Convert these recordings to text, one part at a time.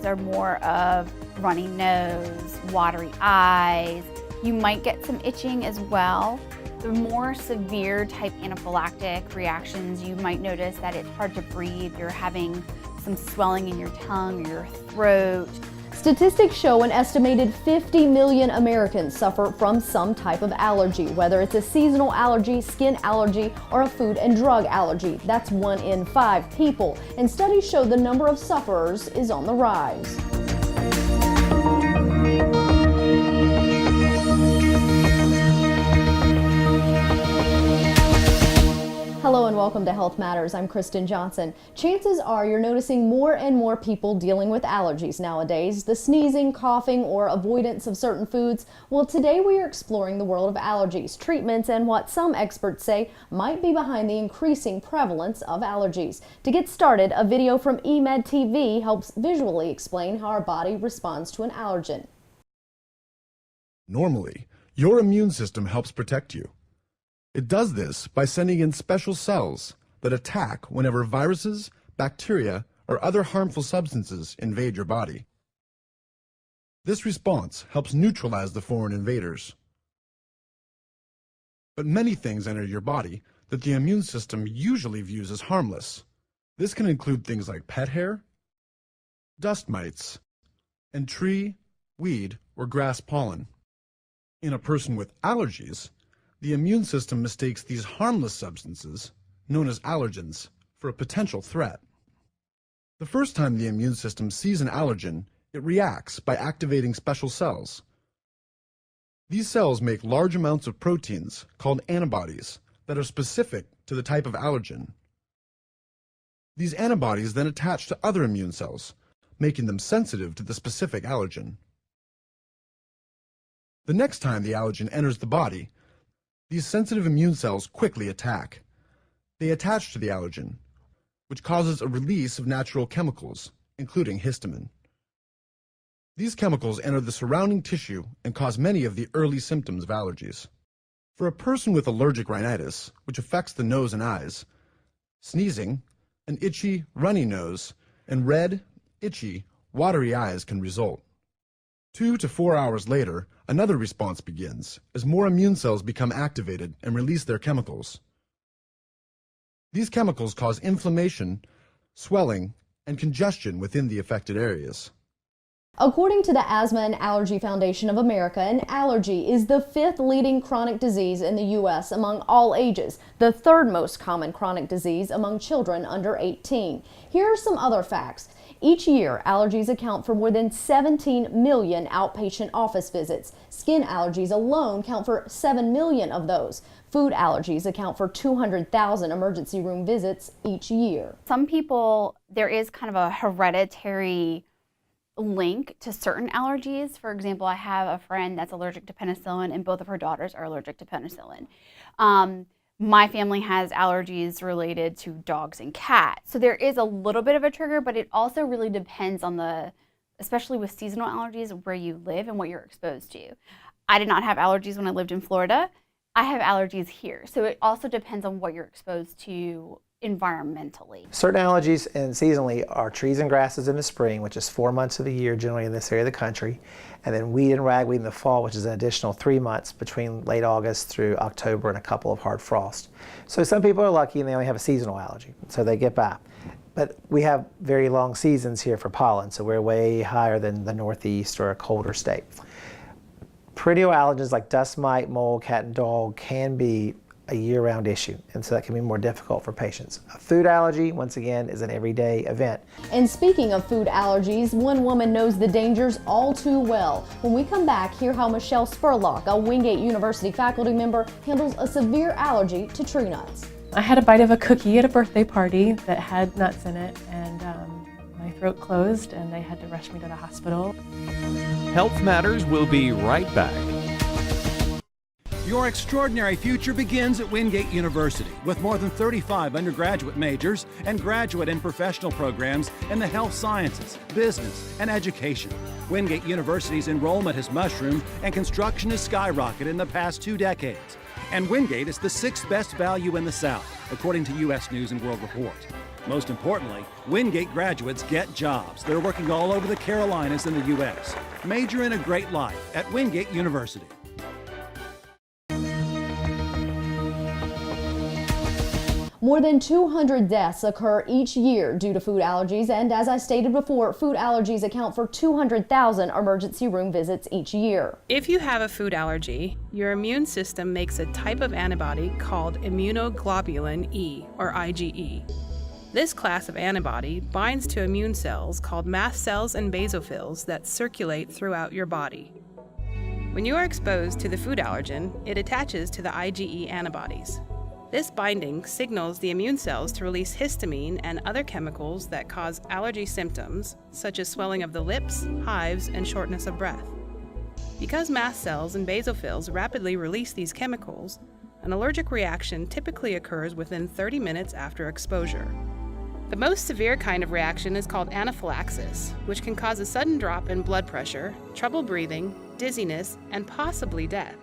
are more of runny nose, watery eyes. You might get some itching as well. The more severe type anaphylactic reactions, you might notice that it's hard to breathe. You're having some swelling in your tongue, your throat. Statistics show an estimated 50 million Americans suffer from some type of allergy, whether it's a seasonal allergy, skin allergy, or a food and drug allergy. That's 1 in 5 people, and studies show the number of sufferers is on the rise. Hello and welcome to Health Matters. I'm Kristen Johnson. Chances are you're noticing more and more people dealing with allergies nowadays, the sneezing, coughing, or avoidance of certain foods. Well, today we are exploring the world of allergies, treatments, and what some experts say might be behind the increasing prevalence of allergies. To get started, a video from eMed TV helps visually explain how our body responds to an allergen. Normally, your immune system helps protect you. It does this by sending in special cells that attack whenever viruses, bacteria, or other harmful substances invade your body. This response helps neutralize the foreign invaders. But many things enter your body that the immune system usually views as harmless. This can include things like pet hair, dust mites, and tree, weed, or grass pollen. In a person with allergies, the immune system mistakes these harmless substances, known as allergens, for a potential threat. The first time the immune system sees an allergen, it reacts by activating special cells. These cells make large amounts of proteins, called antibodies, that are specific to the type of allergen. These antibodies then attach to other immune cells, making them sensitive to the specific allergen. The next time the allergen enters the body, these sensitive immune cells quickly attack. They attach to the allergen, which causes a release of natural chemicals, including histamine. These chemicals enter the surrounding tissue and cause many of the early symptoms of allergies. For a person with allergic rhinitis, which affects the nose and eyes, sneezing, an itchy, runny nose, and red, itchy, watery eyes can result. 2 to 4 hours later, another response begins as more immune cells become activated and release their chemicals. These chemicals cause inflammation, swelling, and congestion within the affected areas. According to the Asthma and Allergy Foundation of America, an allergy is the 5th leading chronic disease in the U.S. among all ages, the 3rd most common chronic disease among children under 18. Here are some other facts. Each year, allergies account for more than 17 million outpatient office visits. Skin allergies alone count for 7 million of those. Food allergies account for 200,000 emergency room visits each year. Some people, there is kind of a hereditary link to certain allergies. For example, I have a friend that's allergic to penicillin, and both of her daughters are allergic to penicillin. My family has allergies related to dogs and cats. So there is a little bit of a trigger, but it also really depends on especially with seasonal allergies, where you live and what you're exposed to. I did not have allergies when I lived in Florida. I have allergies here. So it also depends on what you're exposed to environmentally. Certain allergies and seasonally are trees and grasses in the spring, which is 4 months of the year generally in this area of the country, and then weed and ragweed in the fall, which is an additional 3 months between late August through October and a couple of hard frosts. So some people are lucky and they only have a seasonal allergy, so they get by. But we have very long seasons here for pollen, so we're way higher than the Northeast or a colder state. Perennial allergens like dust mite, mold, cat and dog can be a year-round issue, and so that can be more difficult for patients. A food allergy, once again, is an everyday event. And speaking of food allergies, one woman knows the dangers all too well. When we come back, hear how Michelle Spurlock, a Wingate University faculty member, handles a severe allergy to tree nuts. I had a bite of a cookie at a birthday party that had nuts in it, and my throat closed and they had to rush me to the hospital. Health Matters will be right back. Your extraordinary future begins at Wingate University with more than 35 undergraduate majors and graduate and professional programs in the health sciences, business, and education. Wingate University's enrollment has mushroomed and construction has skyrocketed in the past 2 decades. And Wingate is the 6th best value in the South, according to U.S. News and World Report. Most importantly, Wingate graduates get jobs. They're working all over the Carolinas and the U.S. Major in a great life at Wingate University. More than 200 deaths occur each year due to food allergies, and as I stated before, food allergies account for 200,000 emergency room visits each year. If you have a food allergy, your immune system makes a type of antibody called immunoglobulin E, or IgE. This class of antibody binds to immune cells called mast cells and basophils that circulate throughout your body. When you are exposed to the food allergen, it attaches to the IgE antibodies. This binding signals the immune cells to release histamine and other chemicals that cause allergy symptoms, such as swelling of the lips, hives, and shortness of breath. Because mast cells and basophils rapidly release these chemicals, an allergic reaction typically occurs within 30 minutes after exposure. The most severe kind of reaction is called anaphylaxis, which can cause a sudden drop in blood pressure, trouble breathing, dizziness, and possibly death.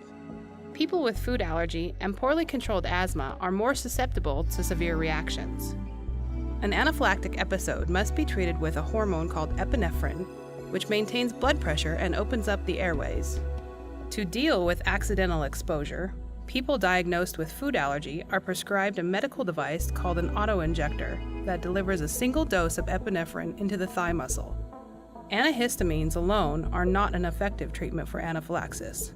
People with food allergy and poorly controlled asthma are more susceptible to severe reactions. An anaphylactic episode must be treated with a hormone called epinephrine, which maintains blood pressure and opens up the airways. To deal with accidental exposure, people diagnosed with food allergy are prescribed a medical device called an autoinjector that delivers a single dose of epinephrine into the thigh muscle. Antihistamines alone are not an effective treatment for anaphylaxis.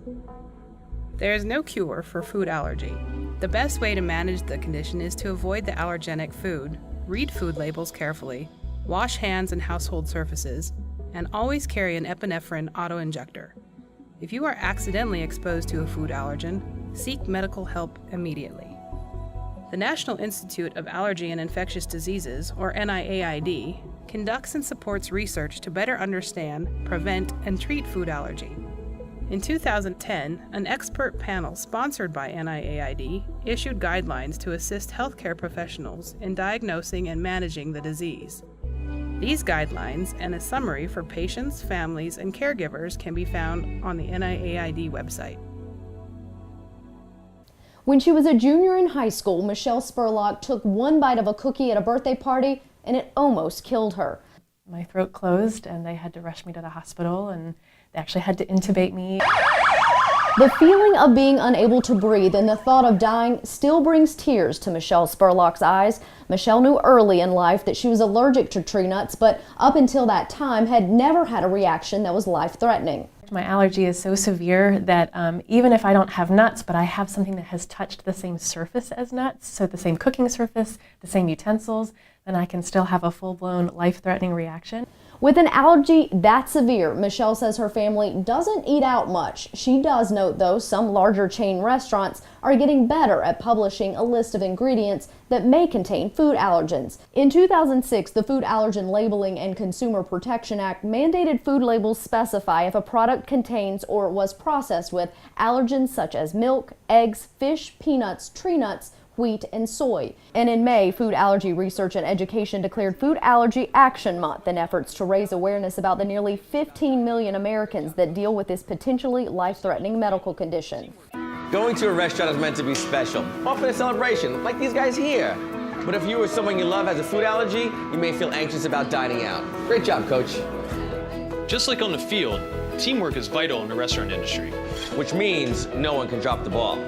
There is no cure for food allergy. The best way to manage the condition is to avoid the allergenic food, read food labels carefully, wash hands and household surfaces, and always carry an epinephrine autoinjector. If you are accidentally exposed to a food allergen, seek medical help immediately. The National Institute of Allergy and Infectious Diseases, or NIAID, conducts and supports research to better understand, prevent, and treat food allergy. In 2010, an expert panel sponsored by NIAID issued guidelines to assist healthcare professionals in diagnosing and managing the disease. These guidelines and a summary for patients, families, and caregivers can be found on the NIAID website. When she was a junior in high school, Michelle Spurlock took one bite of a cookie at a birthday party and it almost killed her. My throat closed and they had to rush me to the hospital, and they actually had to intubate me. The feeling of being unable to breathe and the thought of dying still brings tears to Michelle Spurlock's eyes. Michelle knew early in life that she was allergic to tree nuts, but up until that time had never had a reaction that was life-threatening. My allergy is so severe that even if I don't have nuts, but I have something that has touched the same surface as nuts, so the same cooking surface, the same utensils, then I can still have a full-blown life-threatening reaction. With an allergy that severe, Michelle says her family doesn't eat out much. She does note, though, some larger chain restaurants are getting better at publishing a list of ingredients that may contain food allergens. In 2006, the Food Allergen Labeling and Consumer Protection Act mandated food labels specify if a product contains or was processed with allergens such as milk, eggs, fish, peanuts, tree nuts, wheat, and soy. And in May, Food Allergy Research and Education declared Food Allergy Action Month in efforts to raise awareness about the nearly 15 million Americans that deal with this potentially life-threatening medical condition. Going to a restaurant is meant to be special, often a celebration, like these guys here. But if you or someone you love has a food allergy, you may feel anxious about dining out. Great job, Coach. Just like on the field, teamwork is vital in the restaurant industry. Which means no one can drop the ball.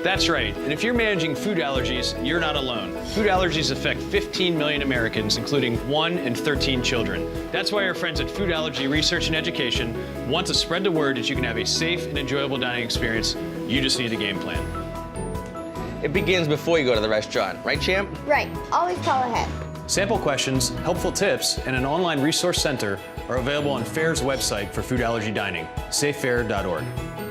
That's right, and if you're managing food allergies, you're not alone. Food allergies affect 15 million Americans, including 1 in 13 children. That's why our friends at Food Allergy Research and Education want to spread the word that you can have a safe and enjoyable dining experience. You just need a game plan. It begins before you go to the restaurant, right, champ? Right, always call ahead. Sample questions, helpful tips, and an online resource center are available on FAIR's website for food allergy dining, safefair.org.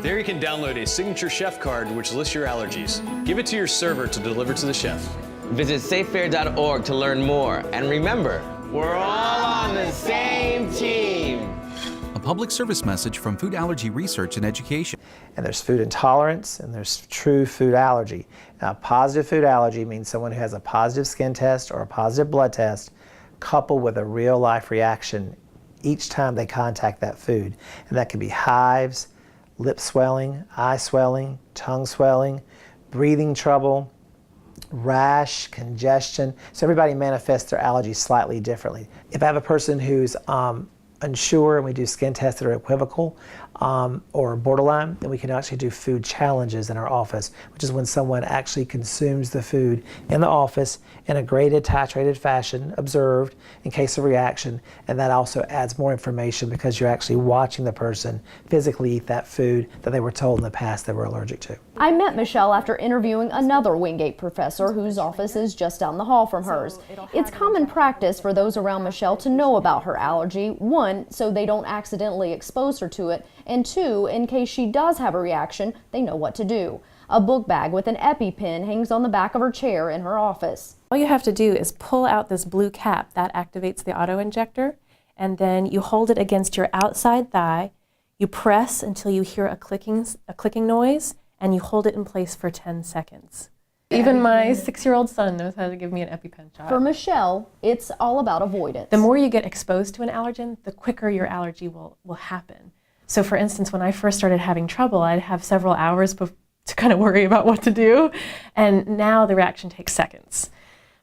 There you can download a signature chef card which lists your allergies. Give it to your server to deliver to the chef. Visit safefair.org to learn more. And remember, we're all on the same team. A public service message from Food Allergy Research and Education. And there's food intolerance and there's true food allergy. Now, positive food allergy means someone who has a positive skin test or a positive blood test coupled with a real life reaction each time they contact that food. And that could be hives, lip swelling, eye swelling, tongue swelling, breathing trouble, rash, congestion. So everybody manifests their allergies slightly differently. If I have a person who's unsure and we do skin tests that are equivocal or borderline, then we can actually do food challenges in our office, which is when someone actually consumes the food in the office in a graded, titrated fashion, observed in case of reaction, and that also adds more information because you're actually watching the person physically eat that food that they were told in the past they were allergic to. I met Michelle after interviewing another Wingate professor whose office is just down the hall from hers. It's common practice for those around Michelle to know about her allergy, one, so they don't accidentally expose her to it, and two, in case she does have a reaction, they know what to do. A book bag with an EpiPen hangs on the back of her chair in her office. All you have to do is pull out this blue cap that activates the auto-injector, and then you hold it against your outside thigh, you press until you hear a clicking noise, and you hold it in place for 10 seconds. Even my 6-year-old son knows how to give me an EpiPen shot. For Michelle, it's all about avoidance. The more you get exposed to an allergen, the quicker your allergy will happen. So for instance, when I first started having trouble, I'd have several hours to kind of worry about what to do, and now the reaction takes seconds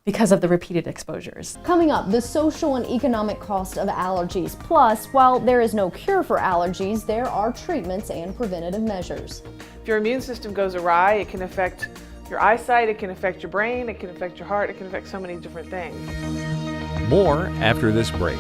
because of the repeated exposures. Coming up, the social and economic cost of allergies. Plus, while there is no cure for allergies, there are treatments and preventative measures. If your immune system goes awry, it can affect your eyesight, it can affect your brain, it can affect your heart, it can affect so many different things. More after this break.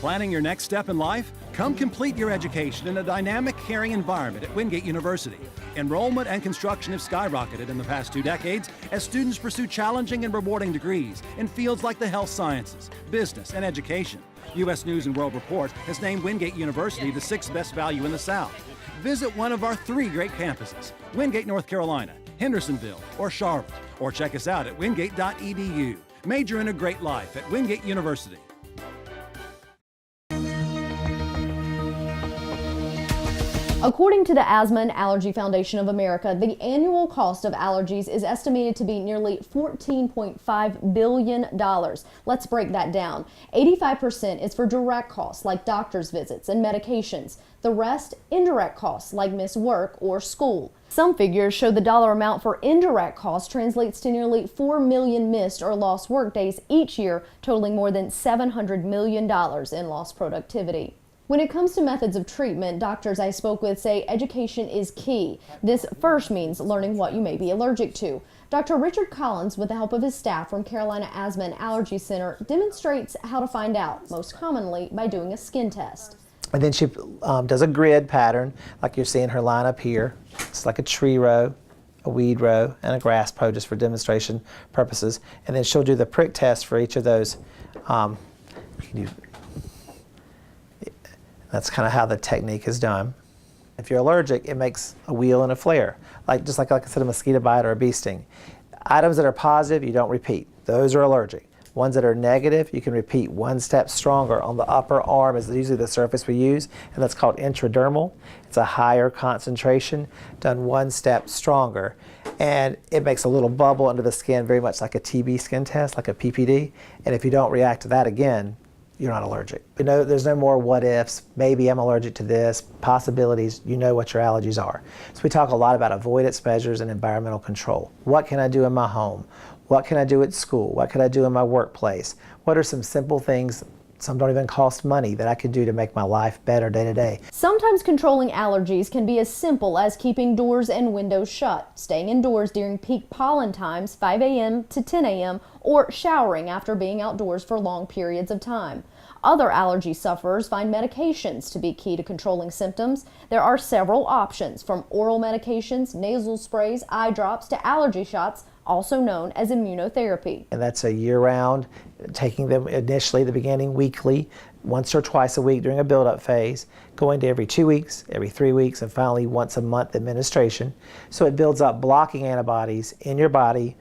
Planning your next step in life? Come complete your education in a dynamic, caring environment at Wingate University. Enrollment and construction have skyrocketed in the past 2 decades as students pursue challenging and rewarding degrees in fields like the health sciences, business, and education. U.S. News & World Report has named Wingate University the 6th best value in the South. Visit one of our 3 great campuses, Wingate, North Carolina, Hendersonville, or Charlotte, or check us out at wingate.edu. Major in a great life at Wingate University. According to the Asthma and Allergy Foundation of America, the annual cost of allergies is estimated to be nearly $14.5 billion. Let's break that down. 85% is for direct costs like doctor's visits and medications. The rest, indirect costs like missed work or school. Some figures show the dollar amount for indirect costs translates to nearly 4 million missed or lost workdays each year, totaling more than $700 million in lost productivity. When it comes to methods of treatment, doctors I spoke with say education is key. This first means learning what you may be allergic to. Dr. Richard Collins, with the help of his staff from Carolina Asthma and Allergy Center, demonstrates how to find out, most commonly by doing a skin test. And then she does a grid pattern, like you're seeing her line up here. It's like a tree row, a weed row, and a grass row, just for demonstration purposes. And then she'll do the prick test for each of those. That's kind of how the technique is done. If you're allergic, it makes a wheal and a flare, just like I said, a mosquito bite or a bee sting. Items that are positive, you don't repeat. Those are allergic. Ones that are negative, you can repeat 1 step stronger. On the upper arm is usually the surface we use, and that's called intradermal. It's a higher concentration, done 1 step stronger. And it makes a little bubble under the skin, very much like a TB skin test, like a PPD. And if you don't react to that again, you're not allergic. You know, there's no more what ifs, maybe I'm allergic to this, possibilities, you know what your allergies are. So we talk a lot about avoidance measures and environmental control. What can I do in my home? What can I do at school? What can I do in my workplace? What are some simple things, some don't even cost money, that I can do to make my life better day to day? Sometimes controlling allergies can be as simple as keeping doors and windows shut, staying indoors during peak pollen times, 5 a.m. to 10 a.m., or showering after being outdoors for long periods of time. Other allergy sufferers find medications to be key to controlling symptoms. There are several options, from oral medications, nasal sprays, eye drops, to allergy shots, also known as immunotherapy. And that's a year-round, taking them initially at the beginning weekly, once or twice a week during a build-up phase, going to every 2 weeks, every 3 weeks, and finally once a month administration. So it builds up blocking antibodies in your body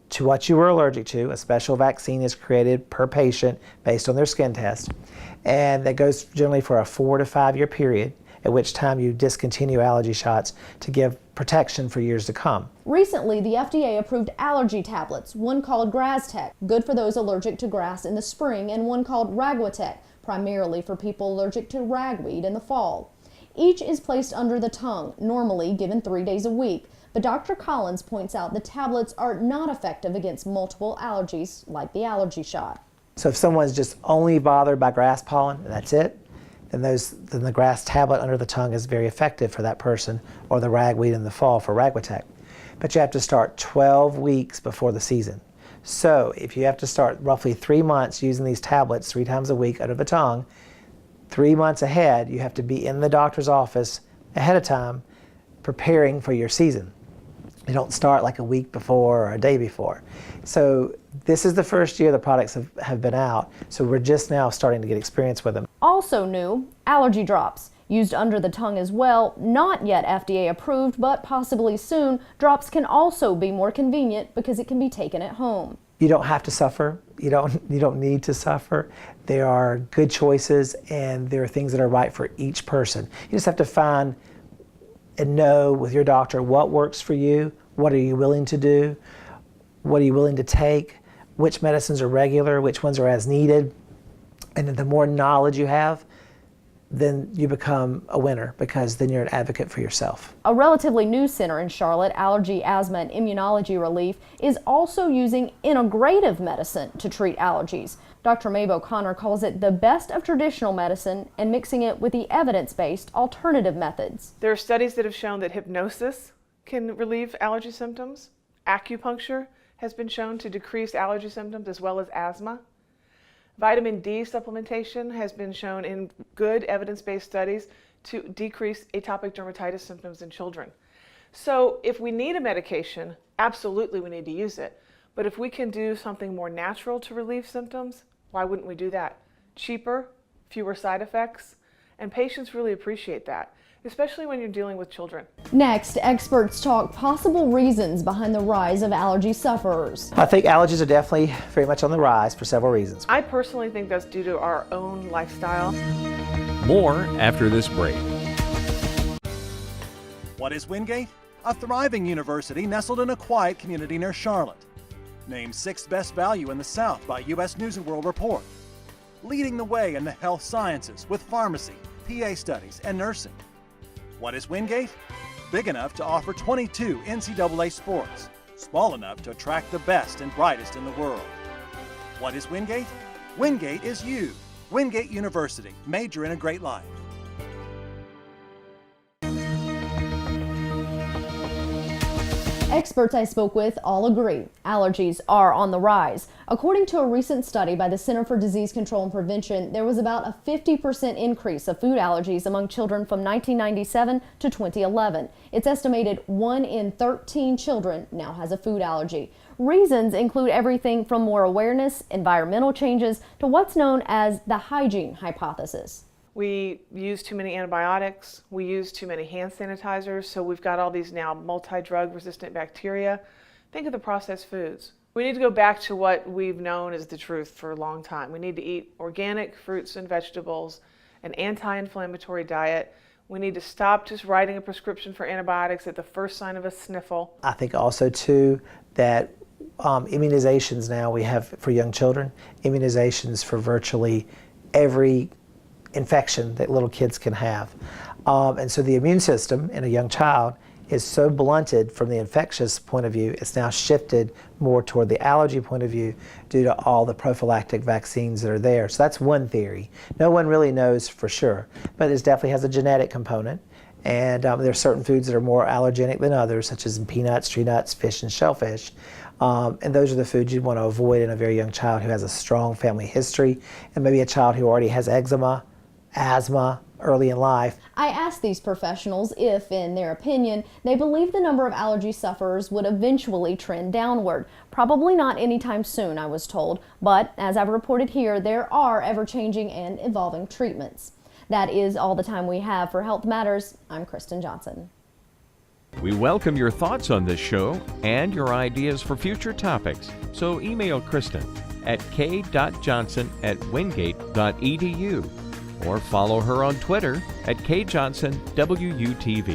to what you were allergic to. A special vaccine is created per patient based on their skin test, and that goes generally for a 4 to 5 year period, at which time you discontinue allergy shots to give protection for years to come. Recently, the FDA approved allergy tablets, one called Graztec, good for those allergic to grass in the spring, and one called Raguatec, primarily for people allergic to ragweed in the fall. Each is placed under the tongue, normally given 3 days a week, But Dr. Collins points out the tablets are not effective against multiple allergies like the allergy shot. So if someone's just only bothered by grass pollen and that's it, then the grass tablet under the tongue is very effective for that person, or the ragweed in the fall for ragwitech. But you have to start 12 weeks before the season. So if you have to start roughly 3 months using these tablets 3 times a week under the tongue, 3 months ahead, you have to be in the doctor's office ahead of time preparing for your season. You don't start like a week before or a day before. So this is the first year the products have been out, so we're just now starting to get experience with them. Also new, allergy drops. Used under the tongue as well, not yet FDA approved, but possibly soon, drops can also be more convenient because it can be taken at home. You don't have to suffer. You don't need to suffer. There are good choices, and there are things that are right for each person. You just have to find and know with your doctor what works for you, what are you willing to do, what are you willing to take, which medicines are regular, which ones are as needed. And then the more knowledge you have, then you become a winner, because then you're an advocate for yourself. A relatively new center in Charlotte, Allergy, Asthma and Immunology Relief, is also using integrative medicine to treat allergies. Dr. Maeve O'Connor calls it the best of traditional medicine and mixing it with the evidence-based alternative methods. There are studies that have shown that hypnosis can relieve allergy symptoms. Acupuncture has been shown to decrease allergy symptoms as well as asthma. Vitamin D supplementation has been shown in good evidence-based studies to decrease atopic dermatitis symptoms in children. So if we need a medication, absolutely we need to use it. But if we can do something more natural to relieve symptoms, why wouldn't we do that? Cheaper, fewer side effects, and patients really appreciate that, especially when you're dealing with children. Next, experts talk possible reasons behind the rise of allergy sufferers. I think allergies are definitely very much on the rise for several reasons. I personally think that's due to our own lifestyle. More after this break. What is Wingate? A thriving university nestled in a quiet community near Charlotte. Named 6th best value in the South by U.S. News & World Report. Leading the way in the health sciences with pharmacy, PA studies, and nursing. What is Wingate? Big enough to offer 22 NCAA sports. Small enough to attract the best and brightest in the world. What is Wingate? Wingate is you. Wingate University. Major in a great life. Experts I spoke with all agree allergies are on the rise. According to a recent study by the Center for Disease Control and Prevention, there was about a 50% increase of food allergies among children from 1997 to 2011. It's estimated 1 in 13 children now has a food allergy. Reasons include everything from more awareness, environmental changes, to what's known as the hygiene hypothesis. We use too many antibiotics, we use too many hand sanitizers, so we've got all these now multi-drug resistant bacteria. Think of the processed foods. We need to go back to what we've known as the truth for a long time. We need to eat organic fruits and vegetables, an anti-inflammatory diet. We need to stop just writing a prescription for antibiotics at the first sign of a sniffle. I think also too that immunizations now we have for young children, immunizations for virtually every infection that little kids can have. And so the immune system in a young child is so blunted from the infectious point of view, it's now shifted more toward the allergy point of view due to all the prophylactic vaccines that are there. So that's one theory. No one really knows for sure, but it definitely has a genetic component. And there are certain foods that are more allergenic than others, such as peanuts, tree nuts, fish, and shellfish. And those are the foods you'd want to avoid in a very young child who has a strong family history, and maybe a child who already has eczema, asthma early in life. I asked these professionals if, in their opinion, they believe the number of allergy sufferers would eventually trend downward. Probably not anytime soon, I was told, but as I've reported here, there are ever-changing and evolving treatments. That is all the time we have for Health Matters. I'm Kristen Johnson. We welcome your thoughts on this show and your ideas for future topics. So email Kristen at k.johnson@wingate.edu or follow her on Twitter at kjohnsonwutv.